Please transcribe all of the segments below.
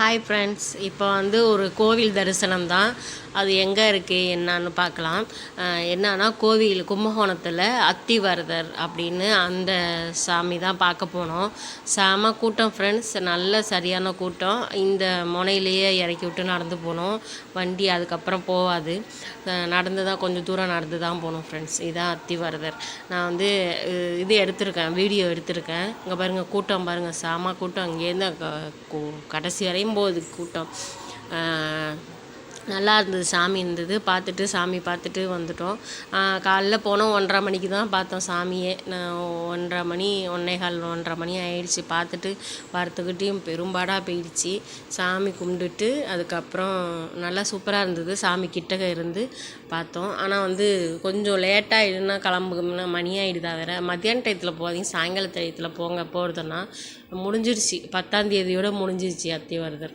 Hi friends, இப்போ ஒரு கோவில் தரிசனம் தான். அது எங்கே இருக்குது என்னான்னு பார்க்கலாம். என்னன்னா கோவில் கும்பகோணத்தில் அத்திவரதர் அப்படின்னு அந்த சாமி தான் பார்க்க போனோம். செம கூட்டம் ஃப்ரெண்ட்ஸ், நல்ல சரியான கூட்டம். இந்த முனையிலேயே இறக்கி விட்டு நடந்து போனோம். வண்டி அதுக்கப்புறம் போகாது. நடந்து தான் கொஞ்சம் தூரம் நடந்து தான் போகணும் ஃப்ரெண்ட்ஸ். இதுதான் அத்திவரதர். நான் இது எடுத்திருக்கேன், வீடியோ எடுத்திருக்கேன். இங்கே பாருங்கள், கூட்டம் பாருங்கள், செம கூட்டம். அங்கேருந்து கடைசி வரையும் போகுது கூட்டம். நல்லா இருந்தது, சாமி இருந்தது. சாமி பார்த்துட்டு வந்துட்டோம். காலைல போனோம், 1:30 மணிக்கு தான் பார்த்தோம் சாமியே. 1:30 மணி 1:15 மணி ஆயிடுச்சு. பார்த்துட்டு வரத்துக்கிட்டேயும் பெரும்பாடாக போயிடுச்சு. சாமி கும்பிட்டுட்டு அதுக்கப்புறம் நல்லா சூப்பராக இருந்தது. சாமி கிட்டக்க இருந்து பார்த்தோம். ஆனால் கொஞ்சம் லேட்டாகிடுன்னா கிளம்புனா மணி ஆகிடுதா வேறு. மத்தியான டயத்தில் போகாதீங்க, சாயங்கால டயத்தில் போகிறதுன்னா முடிஞ்சிருச்சு. 10ஆம் தேதியோடு முடிஞ்சிருச்சு அத்திவரதர்.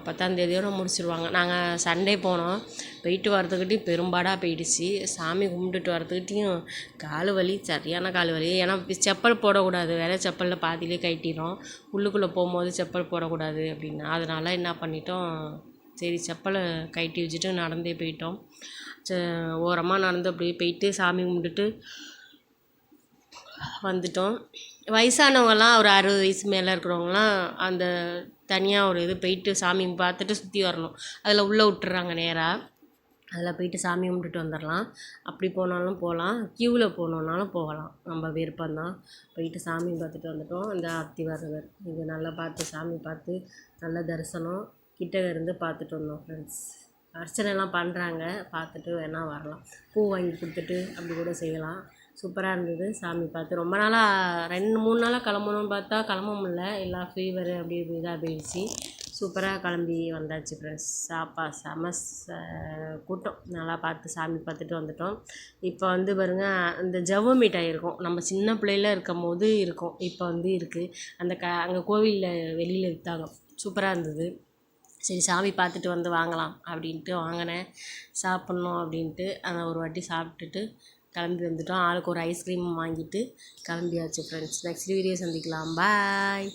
10ஆம் தேதியோடு முடிச்சிருவாங்க. நாங்கள் சண்டே போனோம். போயிட்டு வரதுக்கிட்டையும் பெரும்பாடாக போயிடுச்சு. சாமி கும்பிட்டுட்டு வரதுக்கிட்டையும் கால் வலி, சரியான கால் வலி. ஏன்னா செப்பல் போடக்கூடாது, வேறு செப்பலில் பாதியிலே கட்டிடும். உள்ளுக்குள்ளே போகும்போது செப்பல் போடக்கூடாது அப்படின்னா, அதனால் என்ன பண்ணிட்டோம், சரி செப்பலை கட்டி வச்சுட்டு நடந்தே போயிட்டோம். ஓரமாக நடந்து அப்படியே போயிட்டு சாமி கும்பிட்டுட்டு வந்துட்டோம். வயசானவங்கலாம் ஒரு 60 வயசு மேலே இருக்கிறவங்களாம் அந்த தனியாக ஒரு இது போயிட்டு சாமி பார்த்துட்டு சுற்றி வரணும். அதில் உள்ளே விட்டுறாங்க நேராக. அதில் போயிட்டு சாமி கும்பிட்டுட்டு வந்துடலாம். அப்படி போனாலும் போகலாம், க்யூவில் போகணுன்னாலும் போகலாம், நம்ம விருப்பம்தான். போயிட்டு சாமி பார்த்துட்டு வந்துட்டோம். அந்த அத்திவரதர் இது நல்லா பார்த்து சாமி பார்த்து நல்ல தரிசனம் கிட்ட இருந்து பார்த்துட்டு வந்தோம் ஃப்ரெண்ட்ஸ். அர்ச்சனைலாம் பண்ணுறாங்க, பார்த்துட்டு வேணால் வரலாம். பூ வாங்கி கொடுத்துட்டு அப்படி கூட செய்யலாம். சூப்பராக இருந்தது. சாமி பார்த்து ரொம்ப நாளாக 2-3 நாளாக கிளம்பணும்னு பார்த்தா கிளம்ப முடியல. எல்லாம் ஃபீவரு அப்படி இதாக போயிடுச்சு. சூப்பராக கிளம்பி வந்தாச்சு ஃப்ரெண்ட்ஸ். செம கூட்டம். நல்லா பார்த்து சாமி பார்த்துட்டு வந்துட்டோம். இப்போ பாருங்க, அந்த ஜவ்வு மிட்டாய் இருக்கும், நம்ம சின்ன பிள்ளையில இருக்கும் போது இருக்கும், இப்போ இருக்குது. அங்கே கோவிலில் வெளியில் விற்றாங்க, சூப்பராக இருந்தது. சரி சாமி பார்த்துட்டு வாங்கலாம் அப்படின்ட்டு வாங்கினேன். சாப்பிட்ணும் அப்படின்ட்டு அதை ஒரு வாட்டி சாப்பிட்டுட்டு கிளம்பி வந்துட்டோம். ஆளுக்கு ஒரு ஐஸ்கிரீம் வாங்கிட்டு கிளம்பியாச்சு ஃப்ரெண்ட்ஸ். நெக்ஸ்ட் வீடியோ சந்திக்கலாம். பாய்.